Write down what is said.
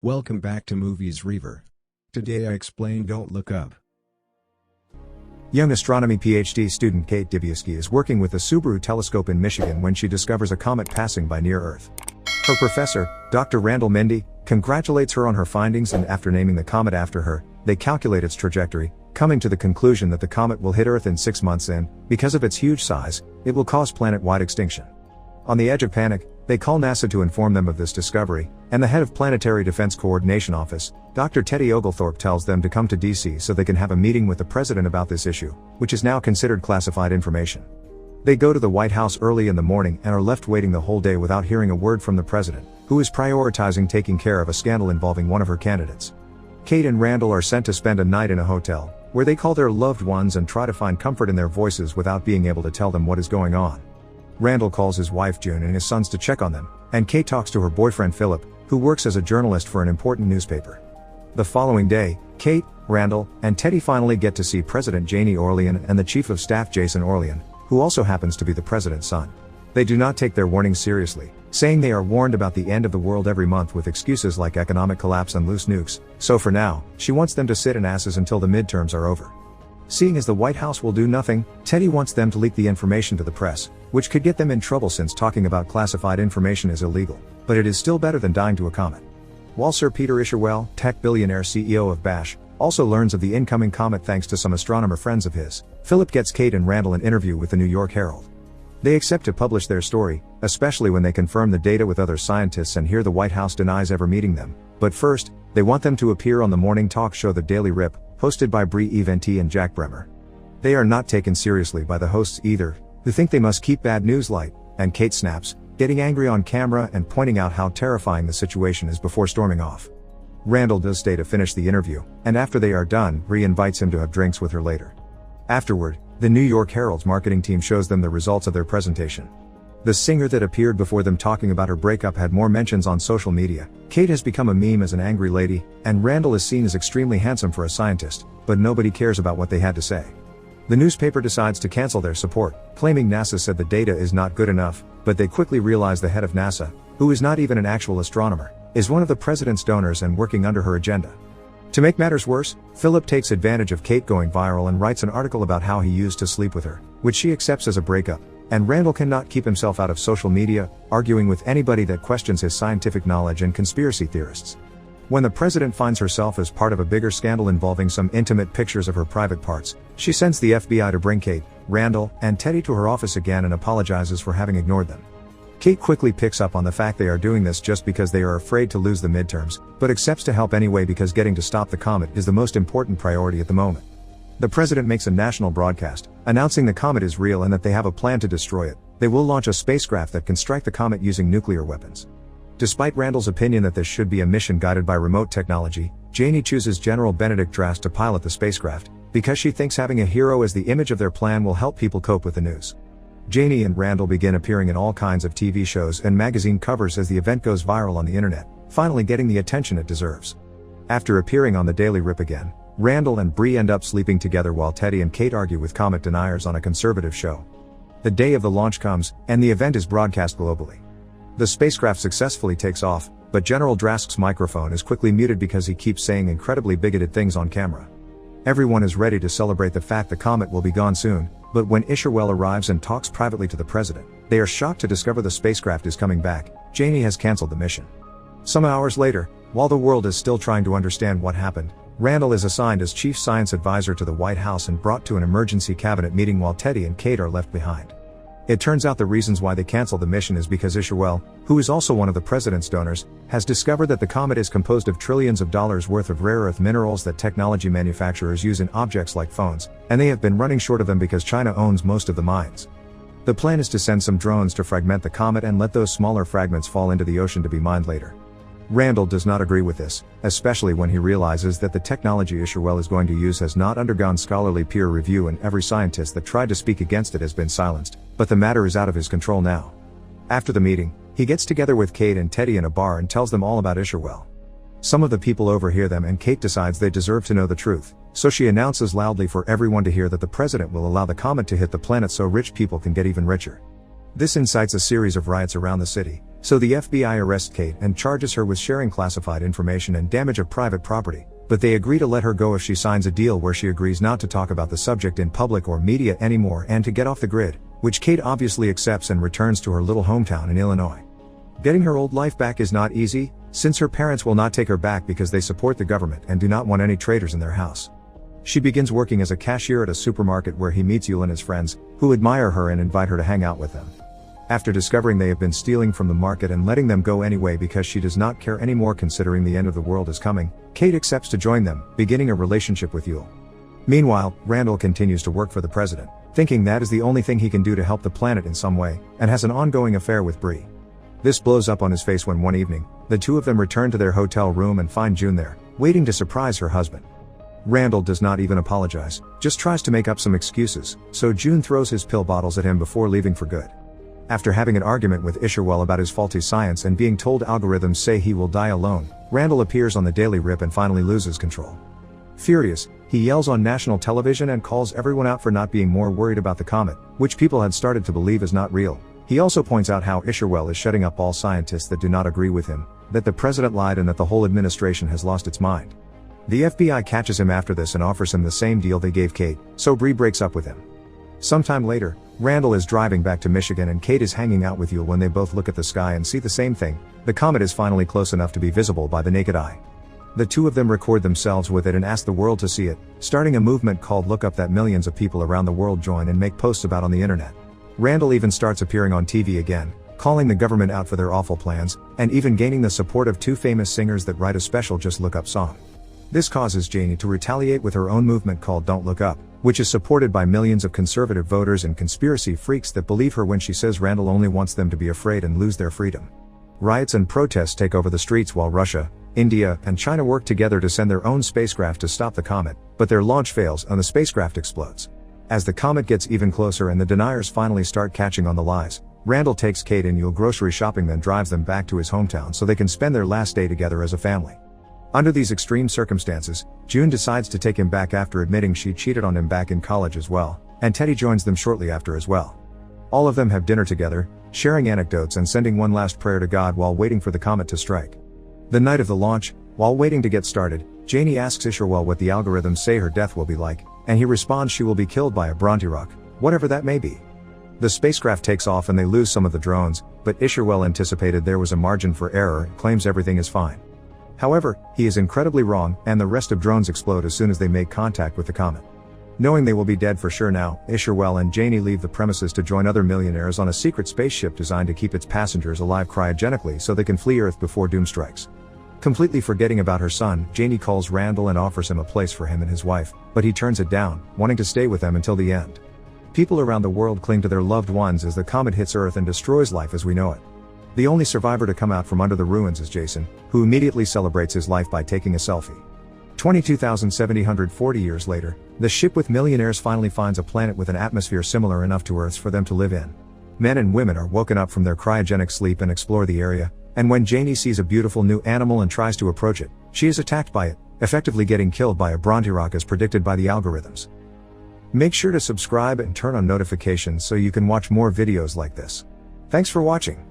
Welcome back to Movies Reaver. Today I explain Don't Look Up. Young astronomy PhD student Kate Dibiewski is working with the Subaru telescope in Michigan when she discovers a comet passing by near Earth. Her professor, Dr. Randall Mindy, congratulates her on her findings, and after naming the comet after her, they calculate its trajectory, coming to the conclusion that the comet will hit Earth in 6 months and, because of its huge size, it will cause planet-wide extinction. On the edge of panic, they call NASA to inform them of this discovery, and the head of Planetary Defense Coordination Office, Dr. Teddy Oglethorpe, tells them to come to DC so they can have a meeting with the president about this issue, which is now considered classified information. They go to the White House early in the morning and are left waiting the whole day without hearing a word from the president, who is prioritizing taking care of a scandal involving one of her candidates. Kate and Randall are sent to spend a night in a hotel, where they call their loved ones and try to find comfort in their voices without being able to tell them what is going on. Randall calls his wife June and his sons to check on them, and Kate talks to her boyfriend Philip, who works as a journalist for an important newspaper. The following day, Kate, Randall, and Teddy finally get to see President Janie Orlean and the Chief of Staff Jason Orlean, who also happens to be the president's son. They do not take their warnings seriously, saying they are warned about the end of the world every month with excuses like economic collapse and loose nukes, so for now, she wants them to sit in asses until the midterms are over. Seeing as the White House will do nothing, Teddy wants them to leak the information to the press, which could get them in trouble since talking about classified information is illegal, but it is still better than dying to a comet. While Sir Peter Isherwell, tech billionaire CEO of Bash, also learns of the incoming comet thanks to some astronomer friends of his, Philip gets Kate and Randall an interview with the New York Herald. They accept to publish their story, especially when they confirm the data with other scientists and hear the White House denies ever meeting them, but first, they want them to appear on the morning talk show The Daily Rip, hosted by Brie Eventi and Jack Bremer. They are not taken seriously by the hosts either, who think they must keep bad news light, and Kate snaps, getting angry on camera and pointing out how terrifying the situation is before storming off. Randall does stay to finish the interview, and after they are done, Brie invites him to have drinks with her later. Afterward, the New York Herald's marketing team shows them the results of their presentation. The singer that appeared before them talking about her breakup had more mentions on social media. Kate has become a meme as an angry lady, and Randall is seen as extremely handsome for a scientist, but nobody cares about what they had to say. The newspaper decides to cancel their support, claiming NASA said the data is not good enough, but they quickly realize the head of NASA, who is not even an actual astronomer, is one of the president's donors and working under her agenda. To make matters worse, Philip takes advantage of Kate going viral and writes an article about how he used to sleep with her, which she accepts as a breakup. And Randall cannot keep himself out of social media, arguing with anybody that questions his scientific knowledge and conspiracy theorists. When the president finds herself as part of a bigger scandal involving some intimate pictures of her private parts, she sends the FBI to bring Kate, Randall, and Teddy to her office again and apologizes for having ignored them. Kate quickly picks up on the fact they are doing this just because they are afraid to lose the midterms, but accepts to help anyway because getting to stop the comet is the most important priority at the moment. The president makes a national broadcast, announcing the comet is real and that they have a plan to destroy it. They will launch a spacecraft that can strike the comet using nuclear weapons. Despite Randall's opinion that this should be a mission guided by remote technology, Janie chooses General Benedict Drast to pilot the spacecraft, because she thinks having a hero as the image of their plan will help people cope with the news. Janie and Randall begin appearing in all kinds of TV shows and magazine covers as the event goes viral on the internet, finally getting the attention it deserves. After appearing on The Daily Rip again, Randall and Brie end up sleeping together while Teddy and Kate argue with comet deniers on a conservative show. The day of the launch comes, and the event is broadcast globally. The spacecraft successfully takes off, but General Drast's microphone is quickly muted because he keeps saying incredibly bigoted things on camera. Everyone is ready to celebrate the fact the comet will be gone soon, but when Isherwell arrives and talks privately to the president, they are shocked to discover the spacecraft is coming back. Janie has cancelled the mission. Some hours later, while the world is still trying to understand what happened, Randall is assigned as chief science advisor to the White House and brought to an emergency cabinet meeting while Teddy and Kate are left behind. It turns out the reasons why they canceled the mission is because Isherwell, who is also one of the president's donors, has discovered that the comet is composed of trillions of dollars worth of rare earth minerals that technology manufacturers use in objects like phones, and they have been running short of them because China owns most of the mines. The plan is to send some drones to fragment the comet and let those smaller fragments fall into the ocean to be mined later. Randall does not agree with this, especially when he realizes that the technology Isherwell is going to use has not undergone scholarly peer review and every scientist that tried to speak against it has been silenced, but the matter is out of his control now. After the meeting, he gets together with Kate and Teddy in a bar and tells them all about Isherwell. Some of the people overhear them and Kate decides they deserve to know the truth, so she announces loudly for everyone to hear that the president will allow the comet to hit the planet so rich people can get even richer. This incites a series of riots around the city, so the FBI arrests Kate and charges her with sharing classified information and damage of private property, but they agree to let her go if she signs a deal where she agrees not to talk about the subject in public or media anymore and to get off the grid, which Kate obviously accepts and returns to her little hometown in Illinois. Getting her old life back is not easy, since her parents will not take her back because they support the government and do not want any traitors in their house. She begins working as a cashier at a supermarket where he meets Yul and his friends, who admire her and invite her to hang out with them. After discovering they have been stealing from the market and letting them go anyway because she does not care anymore considering the end of the world is coming, Kate accepts to join them, beginning a relationship with Yul. Meanwhile, Randall continues to work for the president, thinking that is the only thing he can do to help the planet in some way, and has an ongoing affair with Bree. This blows up on his face when one evening, the two of them return to their hotel room and find June there, waiting to surprise her husband. Randall does not even apologize, just tries to make up some excuses, so June throws his pill bottles at him before leaving for good. After having an argument with Isherwell about his faulty science and being told algorithms say he will die alone, Randall appears on the Daily Rip and finally loses control. Furious, he yells on national television and calls everyone out for not being more worried about the comet, which people had started to believe is not real. He also points out how Isherwell is shutting up all scientists that do not agree with him, that the president lied and that the whole administration has lost its mind. The FBI catches him after this and offers him the same deal they gave Kate, so Bree breaks up with him. Sometime later, Randall is driving back to Michigan and Kate is hanging out with Yul when they both look at the sky and see the same thing. The comet is finally close enough to be visible by the naked eye. The two of them record themselves with it and ask the world to see it, starting a movement called Look Up that millions of people around the world join and make posts about on the internet. Randall even starts appearing on TV again, calling the government out for their awful plans, and even gaining the support of two famous singers that write a special Just Look Up song. This causes Janie to retaliate with her own movement called Don't Look Up, which is supported by millions of conservative voters and conspiracy freaks that believe her when she says Randall only wants them to be afraid and lose their freedom. Riots and protests take over the streets while Russia, India, and China work together to send their own spacecraft to stop the comet, but their launch fails and the spacecraft explodes. As the comet gets even closer and the deniers finally start catching on the lies, Randall takes Kate and Yul grocery shopping, then drives them back to his hometown so they can spend their last day together as a family. Under these extreme circumstances, June decides to take him back after admitting she cheated on him back in college as well, and Teddy joins them shortly after as well. All of them have dinner together, sharing anecdotes and sending one last prayer to God while waiting for the comet to strike. The night of the launch, while waiting to get started, Janie asks Isherwell what the algorithms say her death will be like, and he responds she will be killed by a Bronte-Rock, whatever that may be. The spacecraft takes off and they lose some of the drones, but Isherwell anticipated there was a margin for error and claims everything is fine. However, he is incredibly wrong, and the rest of drones explode as soon as they make contact with the comet. Knowing they will be dead for sure now, Isherwell and Janie leave the premises to join other millionaires on a secret spaceship designed to keep its passengers alive cryogenically so they can flee Earth before doom strikes. Completely forgetting about her son, Janie calls Randall and offers him a place for him and his wife, but he turns it down, wanting to stay with them until the end. People around the world cling to their loved ones as the comet hits Earth and destroys life as we know it. The only survivor to come out from under the ruins is Jason, who immediately celebrates his life by taking a selfie. 22,740 years later, the ship with millionaires finally finds a planet with an atmosphere similar enough to Earth's for them to live in. Men and women are woken up from their cryogenic sleep and explore the area, and when Janie sees a beautiful new animal and tries to approach it, she is attacked by it, effectively getting killed by a Bronte-Rock as predicted by the algorithms. Make sure to subscribe and turn on notifications so you can watch more videos like this. Thanks for watching.